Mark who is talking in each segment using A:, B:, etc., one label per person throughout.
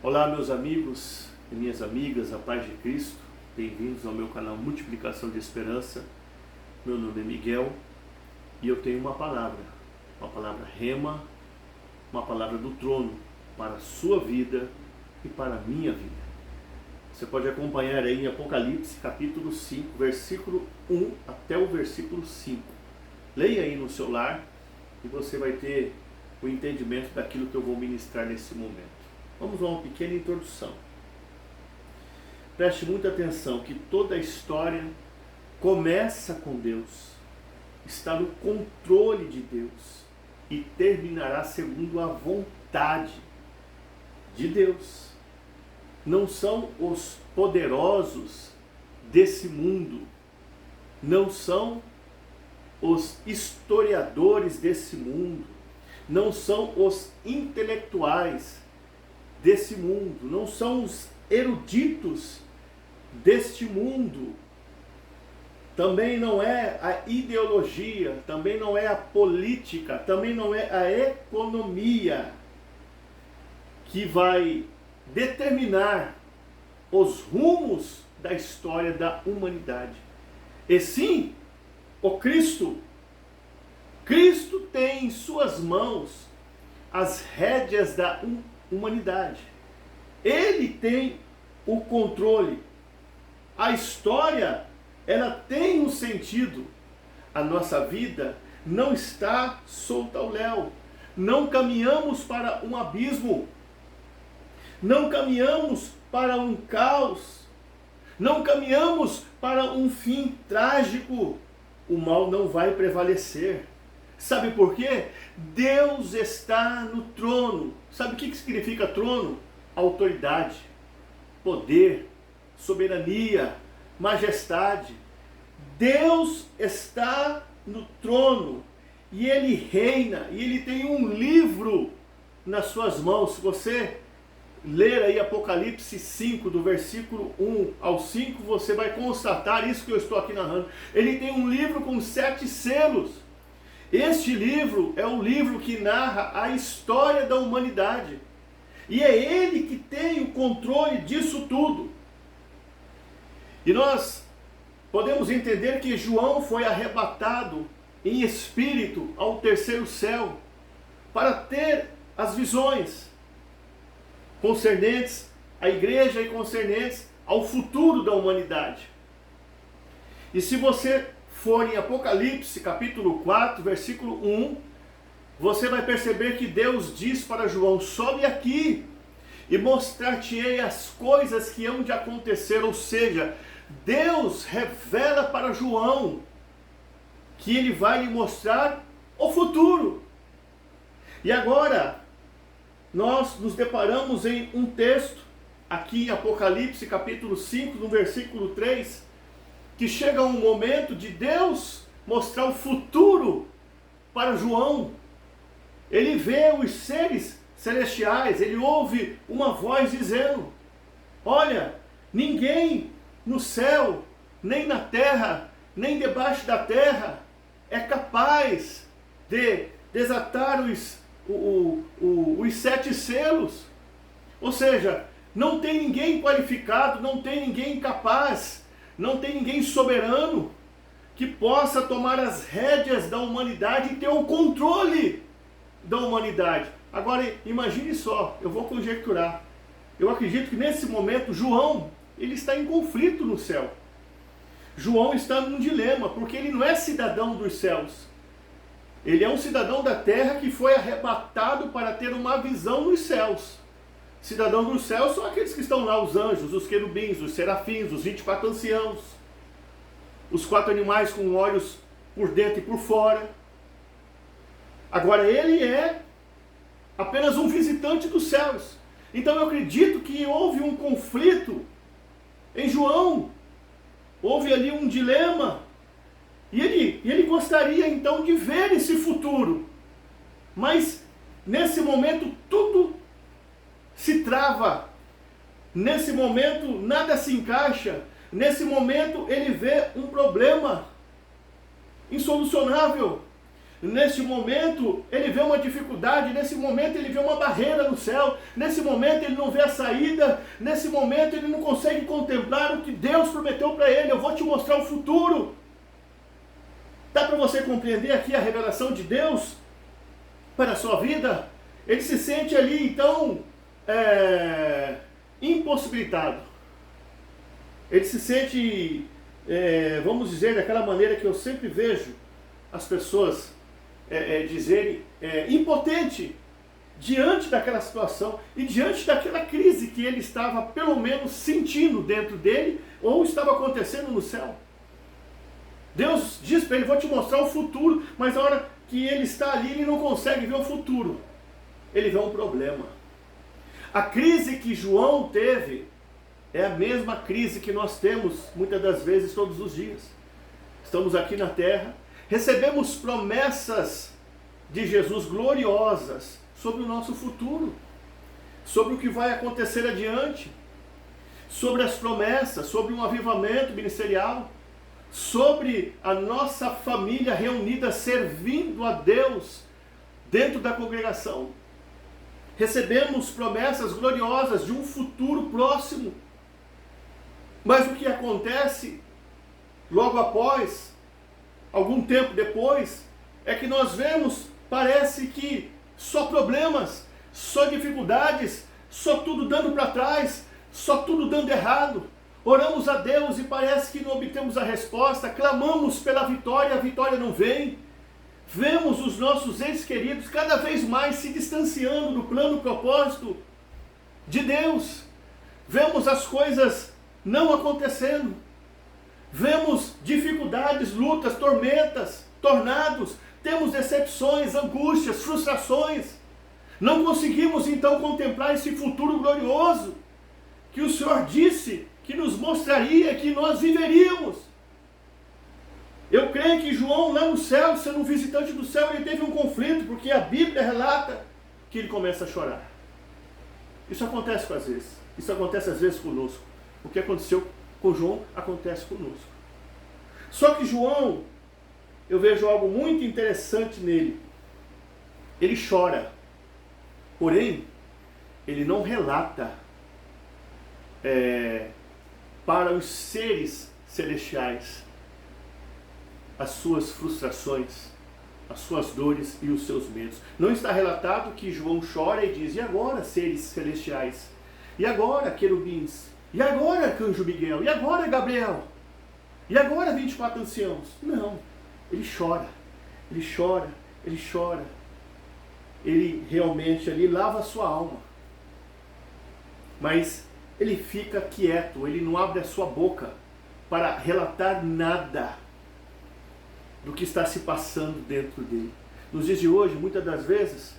A: Olá, meus amigos e minhas amigas, a paz de Cristo. Bem-vindos ao meu canal Multiplicação de Esperança. Meu nome é Miguel e eu tenho uma palavra rema, uma palavra do trono para a sua vida e para a minha vida. Você pode acompanhar aí em Apocalipse capítulo 5, versículo 1 até o versículo 5. Leia aí no seu lar e você vai ter o entendimento daquilo que eu vou ministrar nesse momento. Vamos a uma pequena introdução. Preste muita atenção que toda a história começa com Deus, está no controle de Deus e terminará segundo a vontade de Deus. Não são os poderosos desse mundo, não são os historiadores desse mundo, não são os intelectuais desse mundo, não são os eruditos deste mundo, também não é a ideologia, também não é a política, também não é a economia que vai determinar os rumos da história da humanidade. E sim, o Cristo. Cristo tem em suas mãos as rédeas da humanidade. Ele tem o controle. A história, ela tem um sentido. A nossa vida não está solta ao léu. Não caminhamos para um abismo. Não caminhamos para um caos. Não caminhamos para um fim trágico. O mal não vai prevalecer. Sabe por quê? Deus está no trono. Sabe o que significa trono? Autoridade, poder, soberania, majestade. Deus está no trono e Ele reina e Ele tem um livro nas suas mãos. Se você ler aí Apocalipse 5, do versículo 1 ao 5, você vai constatar isso que eu estou aqui narrando. Ele tem um livro com 7 selos. Este livro é um livro que narra a história da humanidade. E é Ele que tem o controle disso tudo. E nós podemos entender que João foi arrebatado em espírito ao terceiro céu para ter as visões concernentes à igreja e concernentes ao futuro da humanidade. E se você for em Apocalipse capítulo 4, versículo 1, você vai perceber que Deus diz para João: sobe aqui e mostrar-te-ei as coisas que hão de acontecer. Ou seja, Deus revela para João que ele vai lhe mostrar o futuro. E agora nós nos deparamos em um texto aqui em Apocalipse capítulo 5, no versículo 3, que chega um momento de Deus mostrar o futuro para João. Ele vê os seres celestiais, ele ouve uma voz dizendo: olha, ninguém no céu, nem na terra, nem debaixo da terra é capaz de desatar os 7 selos. Ou seja, não tem ninguém qualificado, não tem ninguém capaz, não tem ninguém soberano que possa tomar as rédeas da humanidade e ter o controle da humanidade. Agora imagine só, eu vou conjecturar. Eu acredito que nesse momento João, ele está em conflito no céu. João está num dilema, porque ele não é cidadão dos céus. Ele é um cidadão da terra que foi arrebatado para ter uma visão nos céus. Cidadão dos céus são aqueles que estão lá, os anjos, os querubins, os serafins, os 24 anciãos, os 4 animais com olhos por dentro e por fora. Agora ele é apenas um visitante dos céus. Então eu acredito que houve um conflito em João. Houve ali um dilema. E ele gostaria então de ver esse futuro. Mas nesse momento tudo se trava. Nesse momento nada se encaixa. Nesse momento ele vê um problema insolucionável. Nesse momento ele vê uma dificuldade, nesse momento ele vê uma barreira no céu, nesse momento ele não vê a saída, nesse momento ele não consegue contemplar o que Deus prometeu para ele. Eu vou te mostrar o futuro. Dá para você compreender aqui a revelação de Deus para a sua vida? Ele se sente ali então impossibilitado. Ele se sente, vamos dizer, daquela maneira que eu sempre vejo as pessoas dizerem, impotente diante daquela situação e diante daquela crise que ele estava pelo menos sentindo dentro dele ou estava acontecendo no céu. Deus diz para ele, vou te mostrar o futuro, mas na hora que ele está ali, ele não consegue ver o futuro. Ele vê um problema. A crise que João teve é a mesma crise que nós temos muitas das vezes todos os dias. Estamos aqui na terra, recebemos promessas de Jesus gloriosas sobre o nosso futuro, sobre o que vai acontecer adiante, sobre as promessas, sobre um avivamento ministerial, sobre a nossa família reunida servindo a Deus dentro da congregação. Recebemos promessas gloriosas de um futuro próximo. Mas o que acontece logo após, algum tempo depois, é que nós vemos, parece que só problemas, só dificuldades, só tudo dando para trás, só tudo dando errado. Oramos a Deus e parece que não obtemos a resposta, clamamos pela vitória, a vitória não vem. Vemos os nossos entes queridos cada vez mais se distanciando do plano propósito de Deus. Vemos as coisas não acontecendo. Vemos dificuldades, lutas, tormentas, tornados. Temos decepções, angústias, frustrações. Não conseguimos então contemplar esse futuro glorioso que o Senhor disse que nos mostraria que nós viveríamos. Eu creio que João lá no céu, sendo um visitante do céu, ele teve um conflito, porque a Bíblia relata que ele começa a chorar. Isso acontece às vezes. Isso acontece às vezes conosco. O que aconteceu com João acontece conosco. Só que João, eu vejo algo muito interessante nele. Ele chora. Porém, ele não relata para os seres celestiais as suas frustrações, as suas dores e os seus medos. Não está relatado que João chora e diz, e agora, seres celestiais? E agora, querubins? E agora, anjo Miguel? E agora, Gabriel? E agora, 24 anciãos? Não, ele chora, ele chora, ele chora. Ele realmente ali lava a sua alma. Mas ele fica quieto, ele não abre a sua boca para relatar nada do que está se passando dentro dele. Nos dias de hoje, muitas das vezes,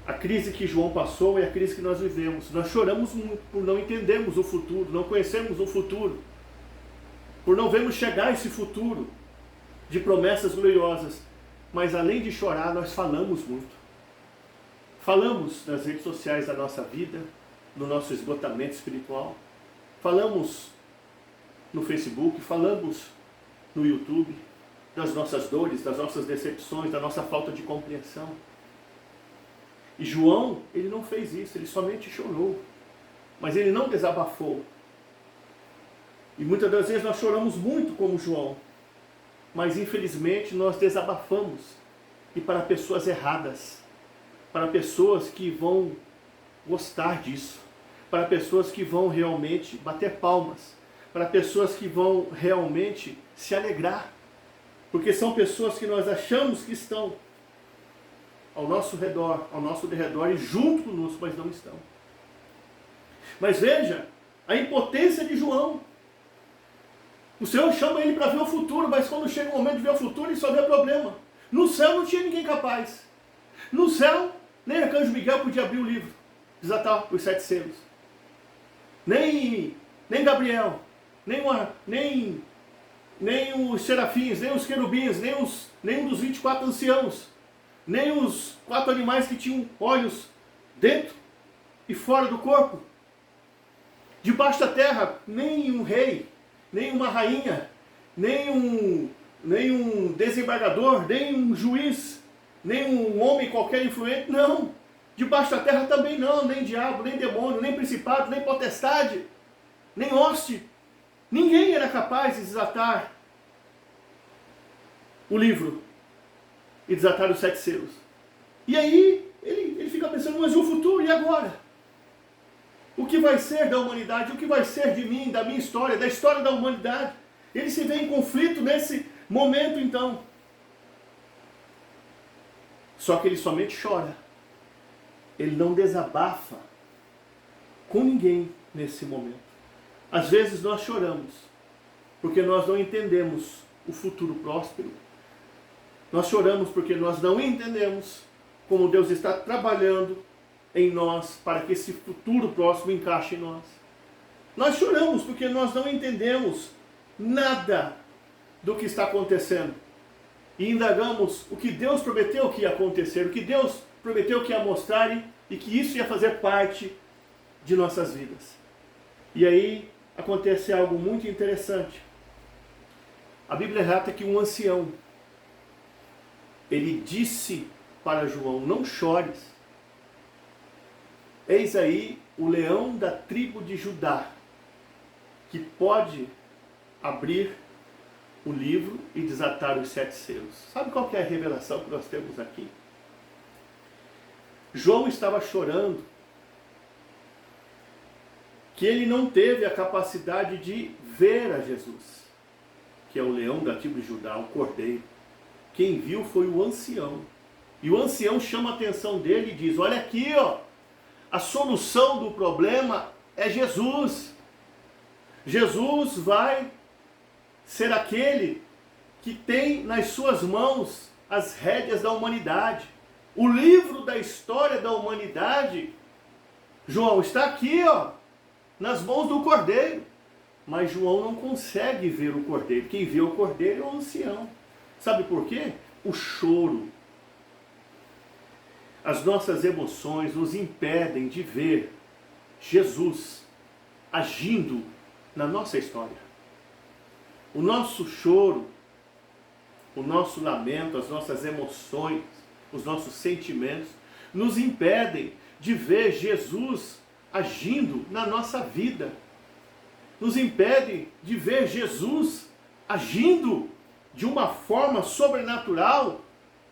A: a crise que João passou é a crise que nós vivemos. Nós choramos muito por não entendermos o futuro, não conhecermos o futuro, por não vermos chegar esse futuro de promessas gloriosas. Mas além de chorar, nós falamos muito. Falamos nas redes sociais da nossa vida, no nosso esgotamento espiritual. Falamos no Facebook, falamos no YouTube, das nossas dores, das nossas decepções, da nossa falta de compreensão. E João, ele não fez isso, ele somente chorou. Mas ele não desabafou. E muitas das vezes nós choramos muito como João. Mas infelizmente nós desabafamos. E para pessoas erradas. Para pessoas que vão gostar disso. Para pessoas que vão realmente bater palmas. Para pessoas que vão realmente se alegrar. Porque são pessoas que nós achamos que estão ao nosso redor e junto conosco, mas não estão. Mas veja a impotência de João. O Senhor chama ele para ver o futuro, mas quando chega o momento de ver o futuro, ele só vê problema. No céu não tinha ninguém capaz. No céu, nem Arcanjo Miguel podia abrir o livro, desatar os 7 selos. Nem Gabriel, nem os serafins, nem os querubins, nem um dos 24 anciãos, nem os 4 animais que tinham olhos dentro e fora do corpo. Debaixo da terra, nem um rei, nem uma rainha, nem nem um desembargador, nem um juiz, nem um homem qualquer influente, não. Debaixo da terra também não, nem diabo, nem demônio, nem principado, nem potestade, nem hoste. Ninguém era capaz de desatar o livro e desatar os 7 selos. E aí ele fica pensando, mas e o futuro, e agora? O que vai ser da humanidade? O que vai ser de mim, da minha história, da história da humanidade? Ele se vê em conflito nesse momento então. Só que ele somente chora. Ele não desabafa com ninguém nesse momento. Às vezes nós choramos porque nós não entendemos o futuro próspero. Nós choramos porque nós não entendemos como Deus está trabalhando em nós para que esse futuro próximo encaixe em nós. Nós choramos porque nós não entendemos nada do que está acontecendo. E indagamos o que Deus prometeu que ia acontecer, o que Deus prometeu que ia mostrar e que isso ia fazer parte de nossas vidas. E aí acontece algo muito interessante. A Bíblia relata que um ancião, ele disse para João, não chores. Eis aí o leão da tribo de Judá, que pode abrir o livro e desatar os 7 selos. Sabe qual que é a revelação que nós temos aqui? João estava chorando que ele não teve a capacidade de ver a Jesus, que é o leão da tribo de Judá, o cordeiro. Quem viu foi o ancião. E o ancião chama a atenção dele e diz, olha aqui, ó, a solução do problema é Jesus. Jesus vai ser aquele que tem nas suas mãos as rédeas da humanidade. O livro da história da humanidade, João, está aqui, ó, nas mãos do cordeiro. Mas João não consegue ver o cordeiro. Quem vê o cordeiro é o ancião. Sabe por quê? O choro. As nossas emoções nos impedem de ver Jesus agindo na nossa história. O nosso choro, o nosso lamento, as nossas emoções, os nossos sentimentos, nos impedem de ver Jesus agindo na nossa vida. Nos impedem de ver Jesus agindo de uma forma sobrenatural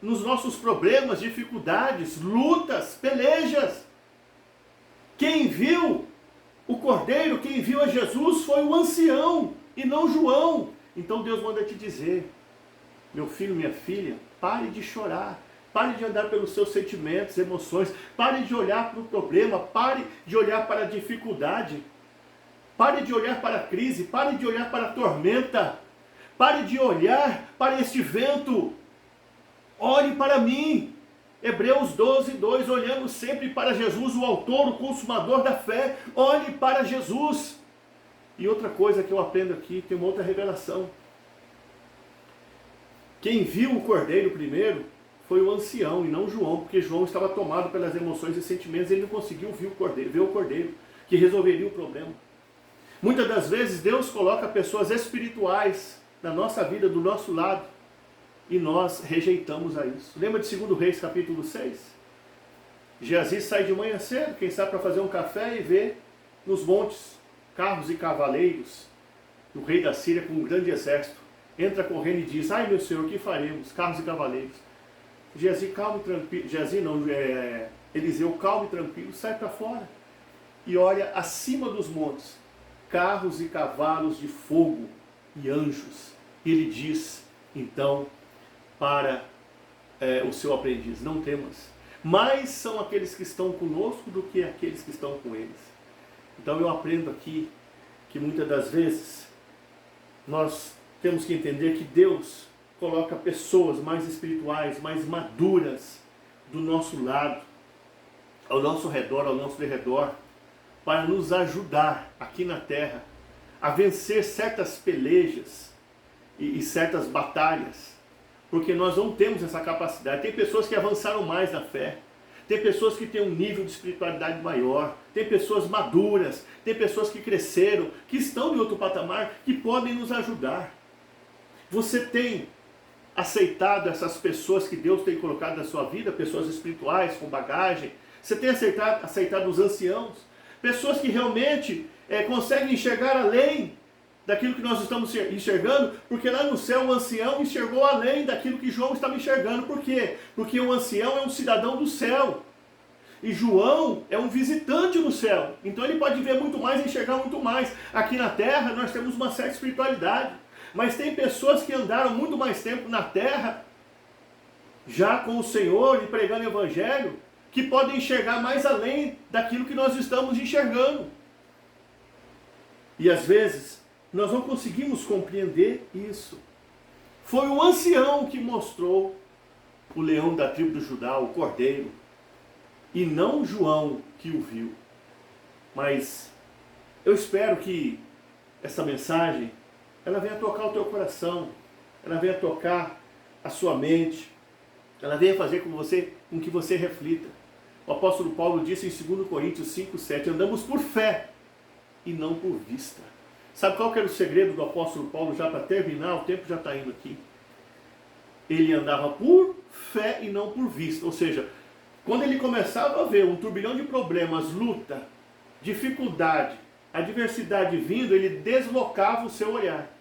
A: nos nossos problemas, dificuldades, lutas, pelejas. Quem viu o Cordeiro, quem viu a Jesus foi o ancião e não João. Então Deus manda te dizer, meu filho, minha filha, pare de chorar. Pare de andar pelos seus sentimentos, emoções. Pare de olhar para o problema. Pare de olhar para a dificuldade. Pare de olhar para a crise. Pare de olhar para a tormenta. Pare de olhar para este vento. Olhe para mim. Hebreus 12, 2. Olhando sempre para Jesus, o autor, o consumador da fé. Olhe para Jesus. E outra coisa que eu aprendo aqui, tem uma outra revelação. Quem viu o Cordeiro primeiro foi o ancião e não João, porque João estava tomado pelas emoções e sentimentos, ele não conseguiu ver o Cordeiro, que resolveria o problema. Muitas das vezes Deus coloca pessoas espirituais na nossa vida, do nosso lado, e nós rejeitamos a isso. Lembra de 2 Reis capítulo 6? Geazi sai de manhã cedo, quem sabe para fazer um café, e vê nos montes carros e cavaleiros, o rei da Síria com um grande exército, entra correndo e diz, ai meu senhor, o que faremos? Carros e cavaleiros. Geazi, calmo e tranquilo, Eliseu, calmo e tranquilo, sai para fora e olha acima dos montes, carros e cavalos de fogo e anjos. E ele diz, então, para o seu aprendiz, não temas, mais são aqueles que estão conosco do que aqueles que estão com eles. Então eu aprendo aqui que muitas das vezes nós temos que entender que Deus coloca pessoas mais espirituais, mais maduras do nosso lado, ao nosso redor, ao nosso derredor, para nos ajudar aqui na terra a vencer certas pelejas e certas batalhas, porque nós não temos essa capacidade. Tem pessoas que avançaram mais na fé, tem pessoas que têm um nível de espiritualidade maior, tem pessoas maduras, tem pessoas que cresceram, que estão em outro patamar, que podem nos ajudar. Você tem aceitado essas pessoas que Deus tem colocado na sua vida, pessoas espirituais, com bagagem? Você tem aceitado os anciãos? Pessoas que realmente conseguem enxergar além daquilo que nós estamos enxergando, porque lá no céu o ancião enxergou além daquilo que João estava enxergando. Por quê? Porque o ancião é um cidadão do céu. E João é um visitante no céu. Então ele pode ver muito mais e enxergar muito mais. Aqui na terra nós temos uma certa espiritualidade. Mas tem pessoas que andaram muito mais tempo na terra, já com o Senhor e pregando o Evangelho, que podem enxergar mais além daquilo que nós estamos enxergando. E às vezes nós não conseguimos compreender isso. Foi o ancião que mostrou o leão da tribo do Judá, o cordeiro, e não João que o viu. Mas eu espero que essa mensagem ela venha tocar o teu coração, ela venha tocar a sua mente, ela venha fazer com que você reflita. O apóstolo Paulo disse em 2 Coríntios 5:7, andamos por fé e não por vista. Sabe qual que era o segredo do apóstolo Paulo, já para terminar, o tempo já está indo aqui? Ele andava por fé e não por vista, ou seja, quando ele começava a ver um turbilhão de problemas, luta, dificuldade, adversidade vindo, ele deslocava o seu olhar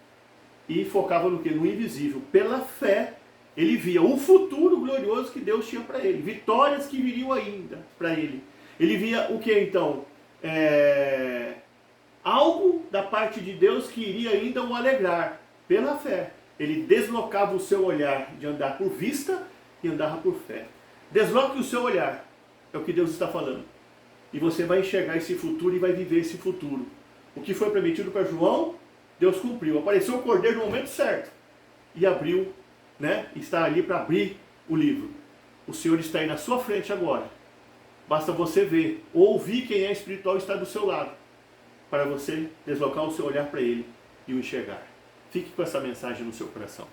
A: e focava no que? No invisível. Pela fé, ele via o futuro glorioso que Deus tinha para ele, vitórias que viriam ainda para ele. Ele via o que então? Algo da parte de Deus que iria ainda o alegrar. Pela fé, ele deslocava o seu olhar de andar por vista e andava por fé. Desloque o seu olhar, é o que Deus está falando. E você vai enxergar esse futuro e vai viver esse futuro. O que foi prometido para João, Deus cumpriu. Apareceu o cordeiro no momento certo e abriu, está ali para abrir o livro. O Senhor está aí na sua frente agora. Basta você ver, ouvir quem é espiritual está do seu lado, para você deslocar o seu olhar para Ele e o enxergar. Fique com essa mensagem no seu coração.